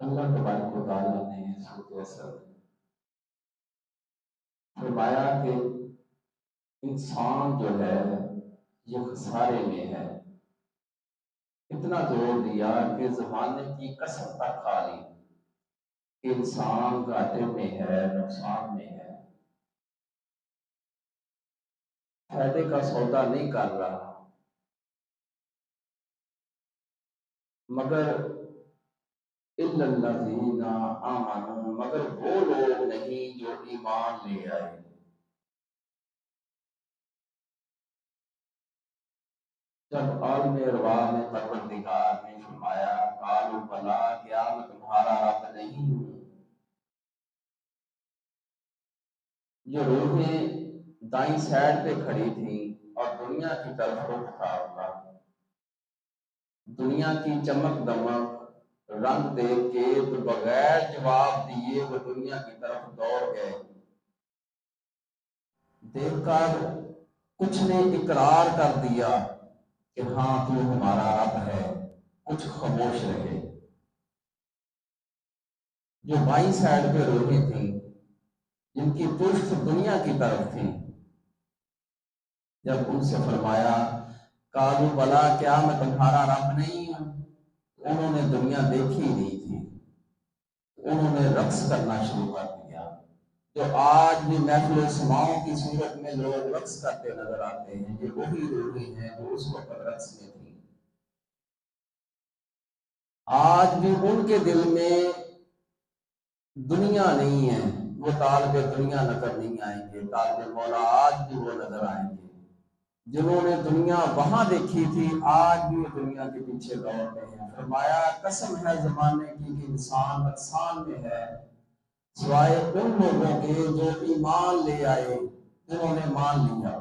اللہ تبارک و تعالیٰ نے سورۃ اثر فرمایا کہ انسان جو ہے یہ خسارے میں ہے، اتنا زور دیا کہ زمانے کی قسم تک کھا لی کہ انسان گھاٹے میں ہے، نقصان میں ہے، فائدے کا سودا نہیں کر رہا۔ مگر الا الذین آمنوا، مگر وہ لوگ نہیں جو ایمان لے آئے۔ جب عالم ارواح میں پروردگار نے فرمایا قالوا بلا، کیا میں تمہارا رب نہیں ہوں؟ جو روحیں دائیں سائڈ پہ کھڑی تھیں اور دنیا کی طرف رخ تھا ان کا، دنیا کی چمک دمک رنگ دیکھ کے تو بغیر جواب دیے وہ دنیا کی طرف دوڑ گئے۔ دیکھ کر کچھ نے اقرار کر دیا کہ ہاں تو ہمارا رب ہے، کچھ خاموش رہے۔ جو بائیں سائڈ پہ روحیں تھیں، جن کی پشت دنیا کی طرف تھی، جب ان سے فرمایا قالوا بلا، کیا میں تمہارا رب نہیں ہوں؟ انہوں نے دنیا دیکھی نہیں تھی، انہوں نے رقص کرنا شروع کر دیا۔ جو آج بھی محفل سماعوں کی صورت میں لوگ رقص کرتے نظر آتے ہیں، یہ وہی روحیں ہیں جو اس وقت رقص میں تھی۔ آج بھی ان کے دل میں دنیا نہیں ہے، وہ طالب دنیا نظر نہیں آئیں گے، طالب مولا آج بھی وہ نظر آئیں گے۔ جنہوں نے دنیا وہاں دیکھی تھی آج بھی وہ دنیا کے پیچھے دوڑ رہے ہیں۔ فرمایا قسم ہے زمانے کی کہ انسان نقصان میں ہے سوائے ان لوگوں کے جو ایمان لے آئے، جنہوں نے مان لیا۔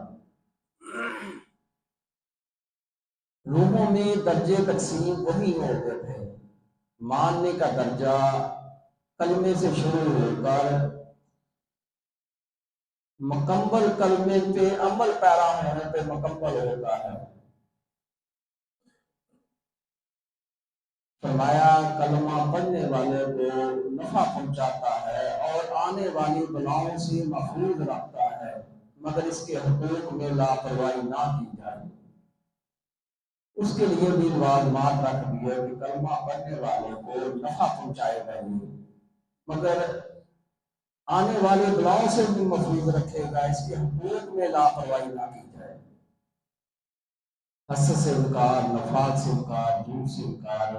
روحوں میں درجے تقسیم وہی ہوتے تھے، ماننے کا درجہ کلمے سے شروع ہو کر مکمل کلمے پہ عمل پیرا ہونے پہ مکمل ہوتا ہے۔ فرمایا کلمہ پڑھنے والے کو نفع پہنچاتا ہے اور آنے والی بلاؤں سے محفوظ رکھتا ہے، مگر اس کے حقوق میں لاپرواہی نہ کی جائے۔ اس کے لیے بھی لوازمات رکھ دیے کہ کلمہ پڑھنے والے کو نفع پہنچائے گا نہیں، مگر آنے والی بلاؤں سے بھی محفوظ رکھے گا، اس کے حقوق میں لاپرواہی نہ کی جائے۔ حسد سے انکار، نفاق سے انکار، جھوٹ سے انکار،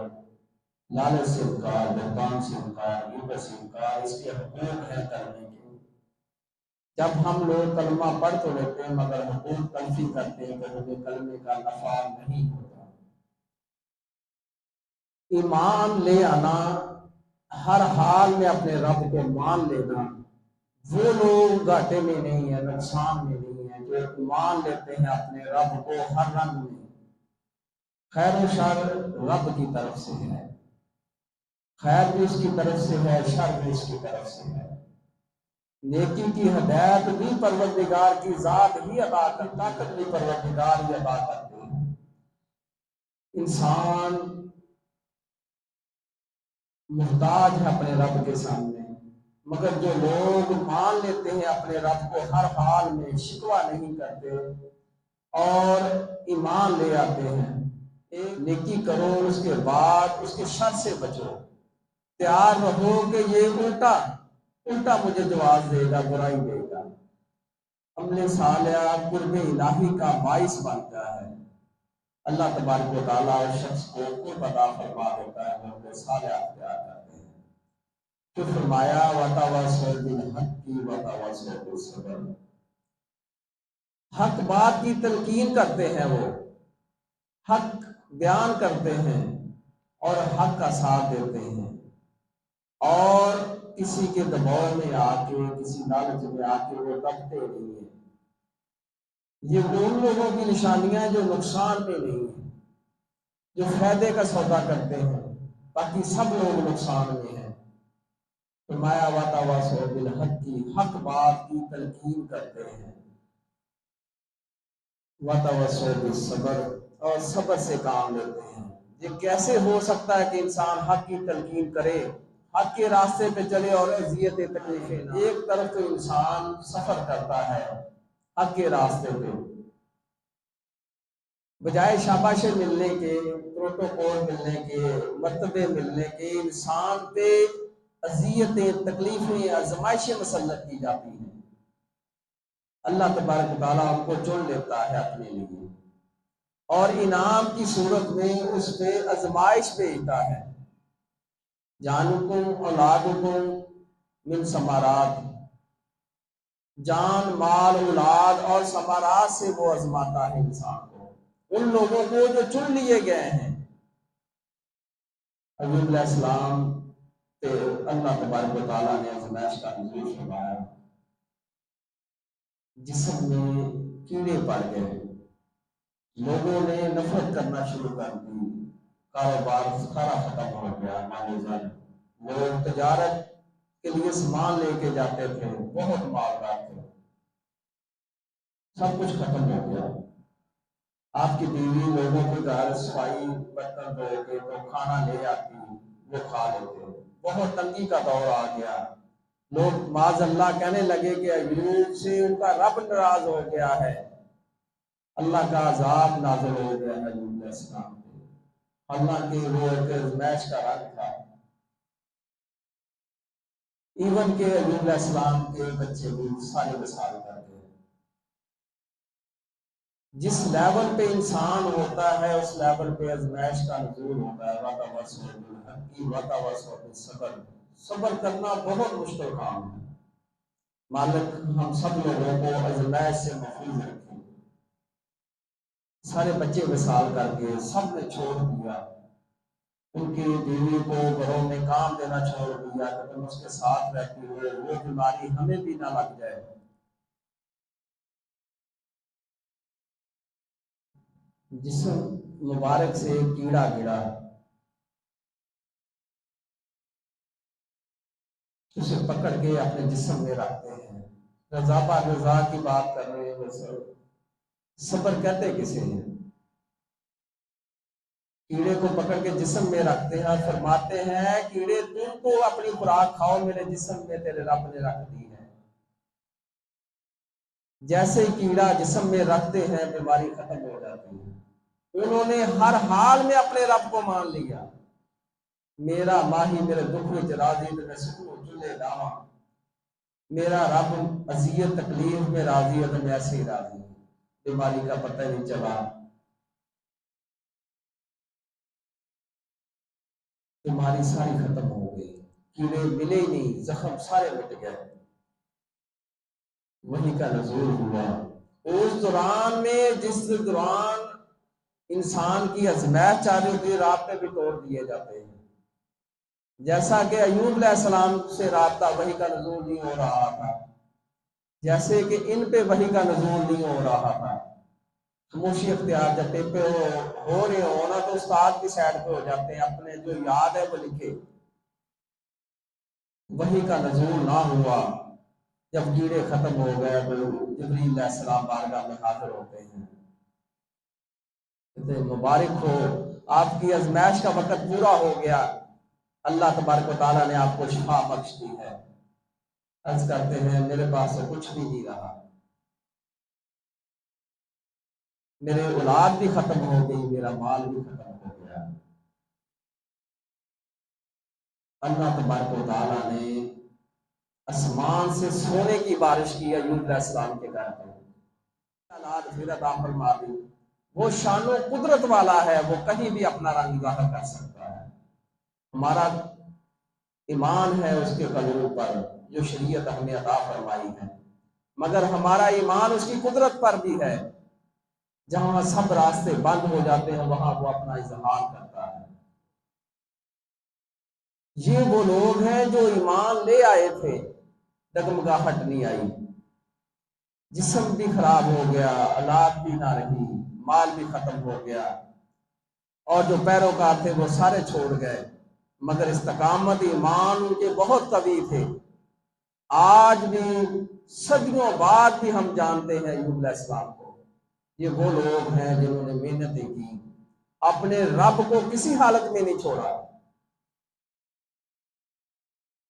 لالچ سے انکار، بہتان سے انکار، غیبت سے انکار، اس کے حقوق ہیں کرنے کے۔ جب ہم لوگ کلمہ پڑھ تو لیتے ہیں مگر حقوق تلفی کرتے ہیں کہ ہمیں کلمے کا نفع نہیں ہوتا۔ ایمان لے آنا، ہر حال میں اپنے رب کو مان لینا، وہ لوگ گھاٹے میں نہیں ہیں، نقصان میں نہیں ہیں جو ایمان لیتے ہیں اپنے رب کو ہر رنگ میں۔ خیر و شر رب کی طرف سے ہے، خیر بھی اس کی طرف سے ہے، شر بھی اس کی طرف سے ہے۔ نیکی کی ہدایت بھی پروردگار کی ذات ہی عطا کرتی، طاقت بھی پروردگار ہی عطا کرتے ہیں۔ انسان محتاج ہے اپنے رب کے سامنے، مگر جو لوگ مان لیتے ہیں اپنے رب کو ہر حال میں، شکوہ نہیں کرتے اور ایمان لے آتے ہیں، ایک نیکی کرو اس کے بعد اس کے شر سے بچو، تیار رہو کہ یہ الٹا مجھے جواز دے گا، برائی دے گا۔ عمل صالحہ قرب الہی کا باعث بنتا ہے۔ اللہ تبارک و تعالیٰ اس شخص کو قرب عطا فرما دیتا ہے جو عمل صالحہ اختیار کرتے ہیں۔ تو فرمایا وَتَوَاصَوْا بِالْحَقِّ وَتَوَاصَوْا بِالصَّبْرِ، حق بات کی تلقین کرتے ہیں، وہ حق بیان کرتے ہیں اور حق کا ساتھ دیتے ہیں، اور کسی کے دباؤ میں آ کے، کسی لالچ میں آ کے وہ دبتے نہیں ہیں۔ یہ ان لوگوں کی نشانیاں جو نقصان میں نہیں ہیں، جو فائدے کا سودا کرتے ہیں، باقی سب لوگ نقصان میں ہیں۔ فرمایا وَتَوَاصَوْا بِالْحَقِّ، حق بات کی تلقین کرتے ہیں، وَتَوَاصَوْا بِالصَّبْرِ، اور صبر سے کام لیتے ہیں۔ یہ کیسے ہو سکتا ہے کہ انسان حق کی تلقین کرے حق کے راستے پہ چلے اور اذیت تکلیفیں نہ۔ ایک طرف تو انسان سفر کرتا ہے حق کے راستے پہ، بجائے شاباشیں ملنے کے، پروٹوکول ملنے کے، مرتبے ملنے کے، انسان پہ اذیتیں، تکلیفیں، آزمائشیں مسلط کی جاتی ہیں۔ اللہ تبارک و تعالیٰ ہم کو چن لیتا ہے اپنے لیے اور انعام کی صورت میں اس پہ آزمائش بھیجتا ہے۔ جانکم اولادکم من ثمرات، جان، مال، اولاد اور ثمرات سے وہ آزماتا ہے انسان کو، ان لوگوں کو جو چن لیے گئے ہیں۔ ایوب علیہ السلام پہ اللہ تبارک و تعالیٰ نے آزمائش کا نزول فرمایا، جسم میں کیڑے پڑ گئے، لوگوں نے نفرت کرنا شروع کر دی، کاروبار سارا ختم ہو گیا، مال لوگ تجارت کے لیے سامان لے کے جاتے تھے، بہت مالدار تھے، سب کچھ ختم ہو گیا۔ آپ کی بیوی لوگوں کے گھر صفائی برتن دھو کے تو کھانا لے آتی، وہ کھا لیتے، بہت تنگی کا دور آ گیا۔ لوگ معاذ اللہ کہنے لگے کہ ایوب سے ان کا رب ناراض ہو گیا ہے، اللہ کا عذاب نازل ہو گیا ہے ایوب علیہ السلام پہ، حالانکہ وہ ایک آزمائش کا رنگ تھا۔ ایون کہ ایوب علیہ السلام کے بچے بھی سارے مثال کر گئے۔ جس لیول پہ انسان ہوتا ہے اس لیول پہ آزمائش کا نزول ہوتا ہے۔ صبر، صبر کرنا بہت مشکل کام ہے۔ مالک ہم سب لوگوں کو آزمائش سے محفوظ رکھیں۔ سارے بچے وصال کر کے سب نے چھوڑ دیا، ان کی بیوی کو گھروں میں کام دینا چھوڑ دیا کہ تم اس کے ساتھ رہتی ہوئے وہ بیماری ہمیں بھی نہ لگ جائے۔ جسم مبارک سے کیڑا گرا، اسے پکڑ کے اپنے جسم میں رکھتے ہیں۔ رضا پر رضا کی بات کر رہے ہیں، صبر کہتے کسے ہیں؟ کیڑے کو پکڑ کے جسم میں رکھتے ہیں، فرماتے ہیں کیڑے تم کو اپنی خوراک کھاؤ، میرے جسم میں تیرے رب نے رکھ دی ہے۔ جیسے کیڑا جسم میں رکھتے ہیں بیماری ختم ہو جاتی ہے۔ انہوں نے ہر حال میں اپنے رب کو مان لیا، میرا ماہی میرے دکھ میں راضی تو میں سکھوں چلے لاواں، میرا رب اذیت تکلیف میں راضی ہے تو میں ایسے ہی راضی ہوں، بیماری کا پتہ نہیں چلا، بیماری ساری ختم ہو گئی، کیڑے ملے ہی نہیں، زخم سارے مٹ گئے۔ وہی کا نزول ہوا اس دوران میں جس دوران انسان کی آزمائش چاہیے ہوتی ہے، رابطے بھی توڑ دیے جاتے ہیں۔ جیسا کہ ایوب علیہ السلام سے رابطہ وحی کا نزول نہیں ہو رہا تھا، جیسے کہ ان پہ وحی کا نزول نہیں ہو رہا تھا۔ خاموشی اختیار جب پہ ہو رہے ہو نا تو استاد کی سائڈ پہ ہو جاتے ہیں، اپنے جو یاد ہے وہ لکھے۔ وحی کا نزول نہ ہوا، جب کیڑے ختم ہو گئے تو جبریل علیہ السلام بارگاہ میں حاضر ہوتے ہیں، کہتے ہیں مبارک ہو، آپ کی آزمائش کا وقت پورا ہو گیا، اللہ تبارک و تعالیٰ نے آپ کو شفا بخش دی ہے۔ عرض کرتے ہیں میرے پاس تو کچھ بھی نہیں رہا، میرے اولاد بھی ختم ہو گئی، میرا مال بھی ختم ہو گیا۔ اللہ تبارک و تعالیٰ نے آسمان سے سونے کی بارش کی ایوب علیہ السلام کے گھر پہ، فرما دی۔ وہ شان و قدرت والا ہے، وہ کہیں بھی اپنا رنگ ظاہر کر سکتا ہے۔ ہمارا ایمان ہے اس کے قلوب پر جو شریعت ہمیں عطا فرمائی ہے، مگر ہمارا ایمان اس کی قدرت پر بھی ہے۔ جہاں سب راستے بند ہو جاتے ہیں وہاں وہ اپنا اظہار کرتا ہے۔ یہ وہ لوگ ہیں جو ایمان لے آئے تھے، ڈگمگاہٹ نہیں آئی، جسم بھی خراب ہو گیا، اولاد بھی نہ رہی، مال بھی ختم ہو گیا، اور جو پیروکار تھے وہ سارے چھوڑ گئے، مگر استقامت ایمان ان کے بہت قوی تھے۔ آج بھی صدیوں بعد بھی ہم جانتے ہیں ایوب علیہ السلام کو، یہ وہ لوگ ہیں جنہوں نے محنتیں کی، اپنے رب کو کسی حالت میں نہیں چھوڑا۔